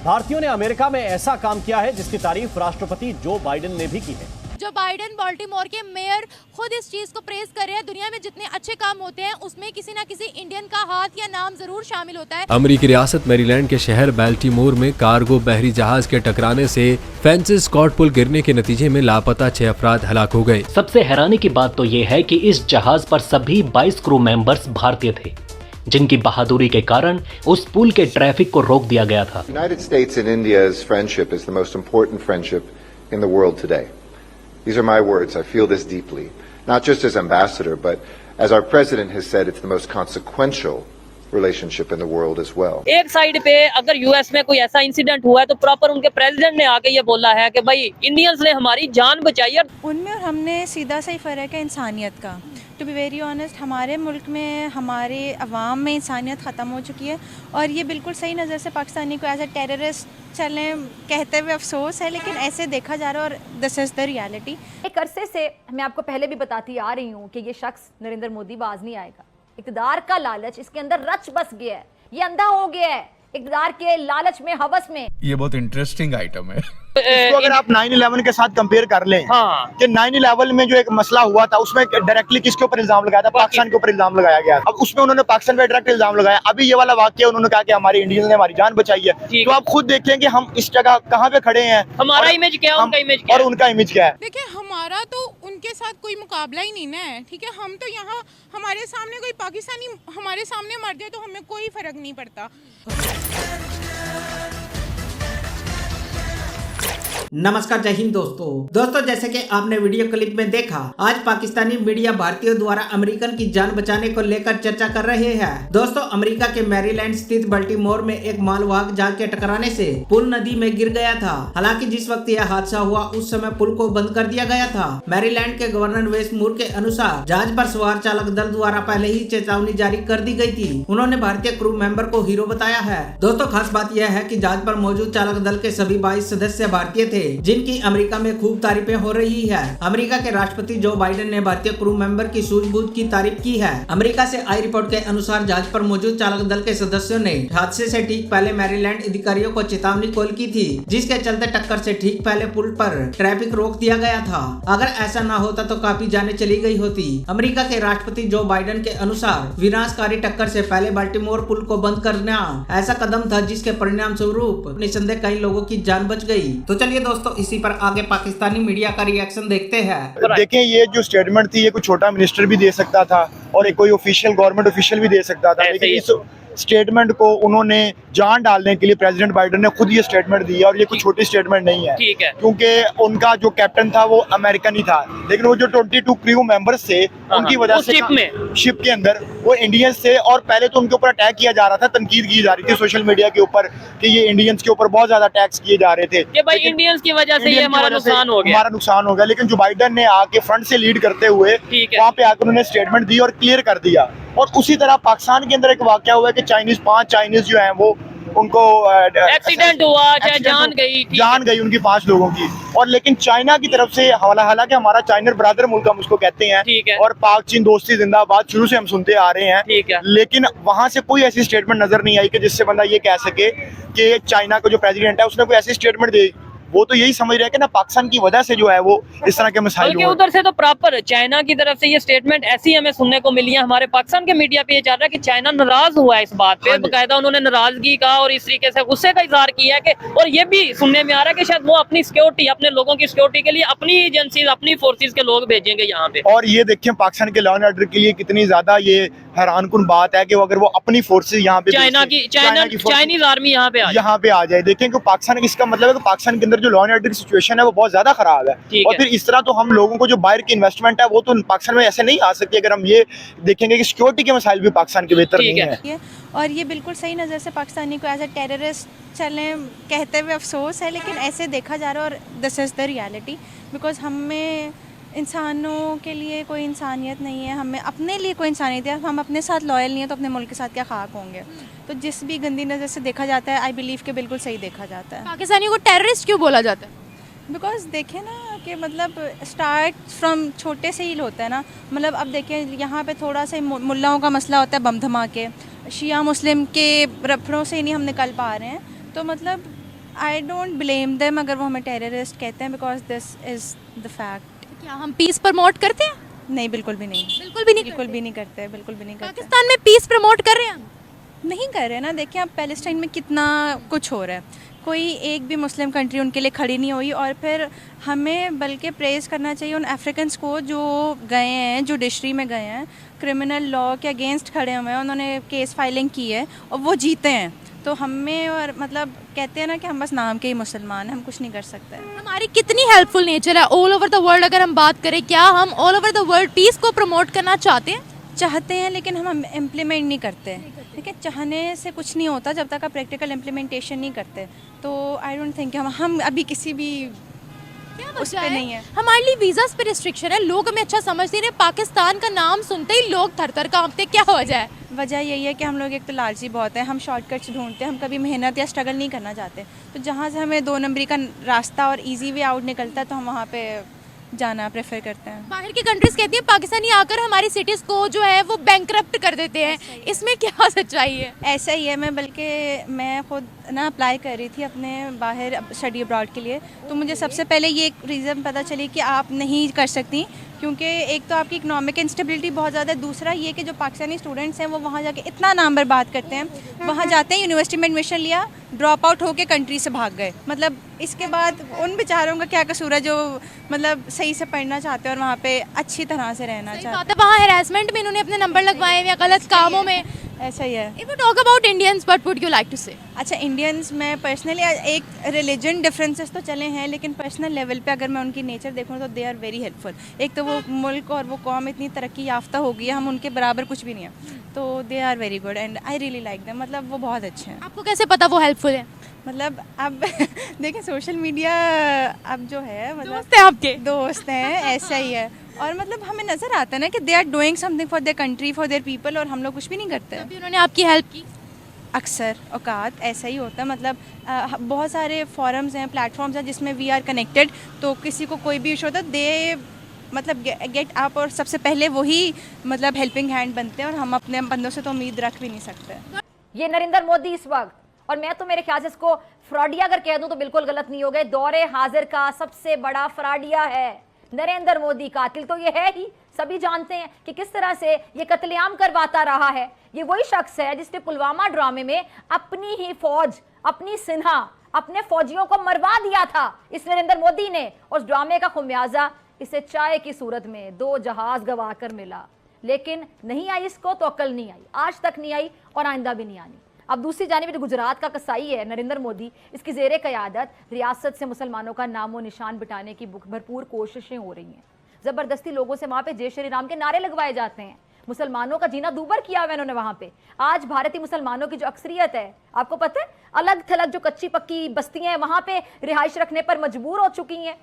भारतीयों ने अमेरिका में ऐसा काम किया है जिसकी तारीफ राष्ट्रपति जो बाइडेन ने भी की है। जो बाइडेन बाल्टीमोर के मेयर खुद इस चीज को प्रेज कर रहे हैं, दुनिया में जितने अच्छे काम होते हैं उसमें किसी ना किसी इंडियन का हाथ या नाम जरूर शामिल होता है। अमेरिकी रियासत मैरीलैंड के शहर बाल्टीमोर में कार्गो बहरी जहाज के टकराने से फ्रांसिस स्कॉट पुल गिरने के नतीजे में लापता 6 अफराद हलाक हो गए। सबसे हैरानी की बात तो ये है कि इस जहाज पर सभी 22 क्रू मेंबर्स भारतीय थे, जिनकी बहादुरी के कारण उस पुल के ट्रैफिक को रोक दिया गया था। United States and India's friendship is the most important friendship in the world today. These are my words. I feel this deeply, not just as ambassador, but as our president has said, it's the most consequential relationship in the world as well. एक side पे अगर US में कोई ऐसा incident हुआ है तो proper उनके प्रेसिडेंट ने आके ये बोला है कि भाई इंडियंस ने हमारी जान बचाई है। उनमें और हमने सीधा सा ही फ़र्क है इंसानियत का। टू बी वेरी ऑनेस्ट, हमारे मुल्क में हमारे अवाम में इंसानियत ख़त्म हो चुकी है और ये बिल्कुल सही नज़र से पाकिस्तानी को एज ए टेररिस्ट चलें कहते हुए अफसोस है, लेकिन ऐसे देखा जा रहा है और दिस इज़ द रियलिटी। एक अरसे से मैं आपको पहले भी बताती आ रही हूँ कि ये शख्स नरेंद्र मोदी बाज नहीं आएगा। इक़्तिदार का लालच इसके अंदर रच बस गया है, ये अंधा हो गया है इक़्तिदार के लालच में, हवस में। ये बहुत इंटरेस्टिंग आइटम है। इसको अगर आप 9/11 के साथ कंपेयर कर लें, हाँ। कि 9/11 में जो एक मसला हुआ था उसमें डायरेक्टली किसके ऊपर इल्जाम लगाया था? पाकिस्तान के ऊपर इल्जाम लगाया गया। अब उसमें उन्होंने पाकिस्तान पे डायरेक्ट इल्जाम लगाया। अभी ये वाला वाकया उन्होंने कहा कि हमारे इंडियंस ने हमारी जान बचाई है। तो आप खुद देखें कि हम इस जगह कहाँ पे खड़े हैं, हमारा इमेज क्या है, उनका इमेज क्या है और उनका इमेज क्या है। देखिए, हमारा तो उनके साथ कोई मुकाबला ही नहीं ना है, ठीक है। हम तो यहाँ, हमारे सामने कोई पाकिस्तानी हमारे सामने मर जाए तो हमें कोई फर्क नहीं पड़ता। नमस्कार, जय हिंद दोस्तों जैसे कि आपने वीडियो क्लिप में देखा, आज पाकिस्तानी मीडिया भारतीयों द्वारा अमेरिकन की जान बचाने को लेकर चर्चा कर रहे हैं। दोस्तों, अमेरिका के मैरीलैंड स्थित बाल्टीमोर में एक मालवाहक जहाज के टकराने से पुल नदी में गिर गया था। हालांकि जिस वक्त यह हादसा हुआ उस समय पुल को बंद कर दिया गया था। मैरीलैंड के गवर्नर वेस मूर के अनुसार जहाज पर सवार चालक दल द्वारा पहले ही चेतावनी जारी कर दी गई थी। उन्होंने भारतीय क्रू मेंबर को हीरो बताया है। दोस्तों, खास बात यह है कि जहाज पर मौजूद चालक दल के सभी 22 सदस्य भारतीय थे, जिनकी अमेरिका में खूब तारीफें हो रही है। अमेरिका के राष्ट्रपति जो बाइडेन ने भारतीय क्रू मेंबर की सूझबूझ की तारीफ की है। अमेरिका से आई रिपोर्ट के अनुसार जहाज पर मौजूद चालक दल के सदस्यों ने हादसे से ठीक पहले मैरीलैंड अधिकारियों को चेतावनी कॉल की थी, जिसके चलते टक्कर से ठीक पहले पुल पर ट्रैफिक रोक दिया गया था। अगर ऐसा न होता तो काफी जानें चली गई होती। अमेरिका के राष्ट्रपति जो बाइडेन के अनुसार विनाशकारी टक्कर से पहले बाल्टीमोर पुल को बंद करना ऐसा कदम था जिसके परिणाम स्वरूप निसंदेह कई लोगों की जान बच गई। तो चलिए दोस्तों, इसी पर आगे पाकिस्तानी मीडिया का रिएक्शन देखते हैं। देखें, ये जो स्टेटमेंट थी ये कोई छोटा मिनिस्टर भी दे सकता था और एक कोई ऑफिशियल गवर्नमेंट ऑफिशियल भी दे सकता था, लेकिन इस स्टेटमेंट को उन्होंने जान डालने के लिए प्रेसिडेंट बाइडेन ने खुद ये स्टेटमेंट दी है और ये कोई छोटी स्टेटमेंट नहीं है, क्योंकि उनका जो कैप्टन था वो अमेरिकन ही था, लेकिन वो जो 22 क्रू मेंबर्स थे उनकी वजह से शिप के अंदर वो इंडियंस थे और पहले तो उनके ऊपर अटैक किया जा रहा था, तनकीद की जा रही थी सोशल मीडिया के ऊपर कि ये इंडियंस के ऊपर बहुत ज्यादा अटैक्स किए जा रहे थे। भाई इंडियंस की वजह से हमारा नुकसान हो गया, लेकिन जो बाइडेन ने आके फ्रंट से लीड करते हुए वहाँ पे आकर उन्होंने स्टेटमेंट दी और क्लियर कर दिया। और उसी तरह पाकिस्तान के अंदर एक वाकया हुआ है कि 5 चाइनीज जो हैं वो उनको एक्सीडेंट हुआ, जान गई उनकी 5 लोगों की। और लेकिन चाइना की तरफ से हालांकि हमारा चाइना ब्रदर मुल्क हम उसको कहते हैं और पाक चीन दोस्ती जिंदाबाद शुरू से हम सुनते आ रहे हैं, लेकिन वहां से कोई ऐसी स्टेटमेंट नजर नहीं आई कि जिससे बंदा ये कह सके कि चाइना का जो प्रेसिडेंट है उसने कोई ऐसी स्टेटमेंट दी। वो तो यही समझ रहे हैं कि ना पाकिस्तान की वजह से जो है वो इस तरह के मसाइल हुए। उधर से तो प्रॉपर चाइना की तरफ से ये स्टेटमेंट ऐसी हमें सुनने को मिली है। हमारे पाकिस्तान के मीडिया पे ये चल रहा है कि चाइना नाराज हुआ है इस बात पे, बकायदा उन्होंने नाराजगी का और इस तरीके से गुस्से का इजहार किया है कि, और ये भी सुनने में आ रहा है कि शायद वो अपनी सिक्योरिटी, अपने लोगों की सिक्योरिटी के लिए अपनी एजेंसी, अपनी फोर्सेज के लोग भेजेंगे यहाँ पे। और ये देखिए पाकिस्तान के लॉ एंड ऑर्डर के लिए कितनी ज्यादा ये हैरानकुन बात है कि अगर वो अपनी फोर्सेज यहाँ पे चाइनीज आर्मी यहाँ पे आ जाए। देखें कि पाकिस्तान, इसका मतलब है कि पाकिस्तान के अंदर जो लॉ एंड ऑर्डर की सिचुएशन है वो बहुत ज्यादा खराब है। और फिर इस तरह तो हम लोगों को जो बाहर की इन्वेस्टमेंट है वो तो पाकिस्तान में ऐसे नहीं आ सकती अगर हम ये देखेंगे कि सिक्योरिटी के मसाइल भी पाकिस्तान के बेहतर नहीं है। और ये बिल्कुल सही नज़र से पाकिस्तानी को एज ए टेररिस्ट चलें कहते हुए अफसोस है, लेकिन ऐसे देखा जा रहा है और this is the reality. Because हमें इंसानों के लिए कोई इंसानियत नहीं है, हमें अपने लिए कोई इंसानियत है, हम अपने साथ लॉयल नहीं है तो अपने मुल्क के साथ क्या खाक होंगे। तो जिस भी गंदी नज़र से देखा जाता है, आई बिलीव के बिल्कुल सही देखा जाता है। पाकिस्तानी को टेररिस्ट क्यों बोला जाता है? बिकॉज देखें ना कि मतलब स्टार्ट फ्रॉम छोटे से ही होता है ना। मतलब अब देखें यहाँ पे थोड़ा सा मुल्लाओं का मसला होता है, बम धमाके, शिया मुस्लिम के रफड़ों से ही नहीं हम निकल पा रहे हैं। तो मतलब आई डोंट ब्लेम देम अगर वो हमें टेररिस्ट कहते हैं, because this is the fact. क्या हम पीस प्रमोट करते हैं? नहीं, बिल्कुल भी नहीं, बिल्कुल भी नहीं बिल्कुल भी नहीं करते, बिल्कुल भी नहीं करते। पाकिस्तान में पीस प्रमोट कर रहे हैं हम? नहीं कर रहे ना। देखिए आप पैलेस्टाइन में कितना कुछ हो रहा है, कोई एक भी मुस्लिम कंट्री उनके लिए खड़ी नहीं हुई। और फिर हमें बल्कि प्रेज़ करना चाहिए उन अफ्रीकन्स को जो गए हैं, जुडिशरी में गए हैं, क्रिमिनल लॉ के अगेंस्ट खड़े हुए हैं, उन्होंने केस फाइलिंग की है और वो जीते हैं। तो हमें, और मतलब कहते हैं ना कि हम बस नाम के ही मुसलमान हैं, हम कुछ नहीं कर सकते। हमारी कितनी हेल्पफुल नेचर है ऑल ओवर द वर्ल्ड। अगर हम बात करें, क्या हम all over the world peace को प्रमोट करना चाहते हैं, लेकिन हम इम्प्लीमेंट नहीं करते। ठीक है, चाहने से कुछ नहीं होता जब तक आप प्रैक्टिकल इम्प्लीमेंटेशन नहीं करते। तो आई डोंट थिंक हम अभी किसी भी उस पे नहीं है। हमारे लिए वीज़ास पे रिस्ट्रिक्शन है, लोग हमें अच्छा समझते हैं। पाकिस्तान का नाम सुनते ही लोग थर-थर कांपते, क्या वजह है? वजह यही है कि हम लोग एक तो लालची बहुत है, हम शॉर्टकट्स ढूंढते हैं, हम कभी मेहनत या स्ट्रगल नहीं करना चाहते। तो जहाँ से हमें 2 नंबरी का रास्ता और इजी वे आउट निकलता है, तो हम वहाँ पे जाना प्रेफर करते हैं। बाहर की कंट्रीज कहती हैं पाकिस्तानी आकर हमारी सिटीज को जो है वो बैंकरप्ट कर देते हैं, इसमें क्या सच्चाई है? ऐसा ही है। मैं खुद ना अप्लाई कर रही थी अपने बाहर स्टडी अब्रॉड के लिए, तो मुझे सबसे पहले ये एक रीज़न पता चली कि आप नहीं कर सकती, क्योंकि एक तो आपकी इकोनॉमिक इंस्टेबिलिटी बहुत ज़्यादा है, दूसरा ये कि जो पाकिस्तानी स्टूडेंट्स हैं वो वहाँ जाके इतना नाम बर्बाद करते हैं, वहाँ जाते हैं, यूनिवर्सिटी में एडमिशन लिया, ड्रॉप आउट होकर कंट्री से भाग गए। मतलब इसके बाद उन बेचारों का क्या कसूर है जो मतलब सही से पढ़ना चाहते हैं और वहाँ पे अच्छी तरह से रहना चाहते हैं। वहाँ हैरेसमेंट में इन्होंने अपने नंबर लगवाए हैं या गलत कामों में, ऐसा ही है। If you talk about Indians, what would you like to say? अच्छा, इंडियंस में पर्सनली एक रिलीजन डिफरेंसेस तो चले हैं, लेकिन पर्सनल लेवल पे अगर मैं उनकी नेचर देखूँ तो दे आर वेरी हेल्पफुल। एक तो वो मुल्क और वो कौम इतनी तरक्की याफ्ता हो गई है, हम उनके बराबर कुछ भी नहीं है, तो they are very good and I really like them. मतलब वो बहुत अच्छे हैं। आपको कैसे पता वो हेल्पफुल है? मतलब अब देखें सोशल मीडिया अब जो है, मतलब दोस्त हैं आपके? दोस्त हैं, ऐसा ही है। और मतलब हमें नज़र आता है ना कि they are doing something for their country, for their people, और हम लोग कुछ भी नहीं करते। अभी उन्होंने आपकी हेल्प की? अक्सर औकात ऐसा ही होता है। मतलब बहुत सारे फॉरम्स हैं, प्लेटफॉर्म्स हैं जिसमें वी आर कनेक्टेड, तो किसी को कोई भी इशू होता है दे मतलब गेट अप और सबसे पहले वही मतलब हेल्पिंग हैंड बनते हैं, और हम अपने बंदों से तो उम्मीद रख भी नहीं सकते। ये नरेंद्र मोदी इस वक्त, और मैं तो मेरे ख्याल से इसको फ्रॉडिया अगर कह दूं तो बिल्कुल गलत नहीं होगा, दौरे हाजिर का सबसे बड़ा फ्रॉडिया है नरेंद्र मोदी। कातिल तो ये है ही, सभी जानते हैं कि किस तरह से ये कत्लेआम करवाता रहा है। ये वही शख्स है जिसने पुलवामा ड्रामे में अपनी ही फौज, अपनी सिन्हा, अपने फौजियों को मरवा दिया था इस नरेंद्र मोदी ने। उस ड्रामे का खुमियाजा इसे चाय की सूरत में 2 जहाज गवाकर मिला, लेकिन नहीं आई इसको तो अक्ल नहीं आई, आज तक नहीं आई और आइंदा भी नहीं आनी। अब दूसरी जानिब जो गुजरात का कसाई है नरेंद्र मोदी, इसकी ज़ेरे क़यादत रियासत से मुसलमानों का नामो निशान बिटाने की भरपूर कोशिशें हो रही हैं। ज़बरदस्ती लोगों से वहाँ पे जय श्री राम के नारे लगवाए जाते हैं, मुसलमानों का जीना दूभर किया हुआ है इन्होंने वहाँ पे। आज भारतीय मुसलमानों की जो अक्सरियत है, आपको पता है, अलग थलग जो कच्ची पक्की बस्तियाँ हैं वहाँ पे रिहाइश रखने पर मजबूर हो चुकी हैं।